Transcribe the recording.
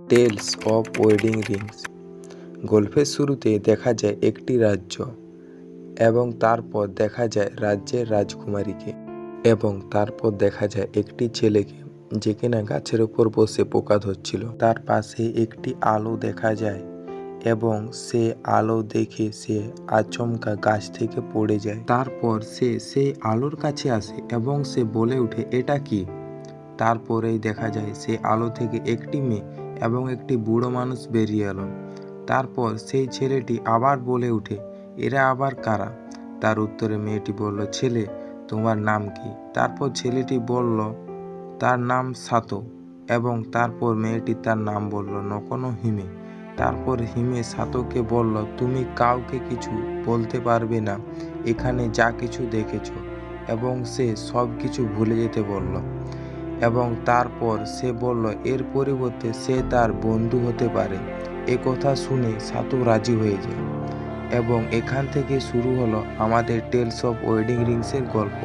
Tales of wedding Rings. গল্পের শুরুতে দেখা যায় একটি রাজ্য এবং তারপর দেখা যায় রাজ্যের রাজকুমারীকে এবং তারপর দেখা যায় একটি ছেলেকে যে কিনা গাছের উপর বসে পোকা ধরছিল। তার পাশে একটি আলো দেখা যায় এবং সে আলো দেখে সে আচমকা গাছ থেকে পড়ে যায়। তারপর সে সেই আলোর কাছে আসে এবং সে বলে ওঠে, এটা কি? তারপরেই দেখা যায় সে আলো থেকে একটি মেয়ে এবং একটি বুড়ো মানুষ বেরিয়ে এলো। তারপর সেই ছেলেটি আবার বলে ওঠে, এরা আবার কারা? তার উত্তরে মেয়েটি বলল, ছেলে, তোমার নাম কি? তারপর ছেলেটি বলল তার নাম সাতো এবং তারপর মেয়েটি তার নাম বলল নকনো হিমে। তারপর হিমে সাতোকে বলল, তুমি কাউকে কিছু বলতে পারবে না এখানে যা কিছু দেখেছো, এবং সে সব কিছু ভুলে যেতে বলল। এবং তারপর সে বলল এর পরিবর্তে সে তার বন্ধু হতে পারে। এ কথা শুনে সাতু রাজি হয়ে যায় এবং এখান থেকে শুরু হলো আমাদের টেলস অফ ওয়েডিং রিংসের গল্প।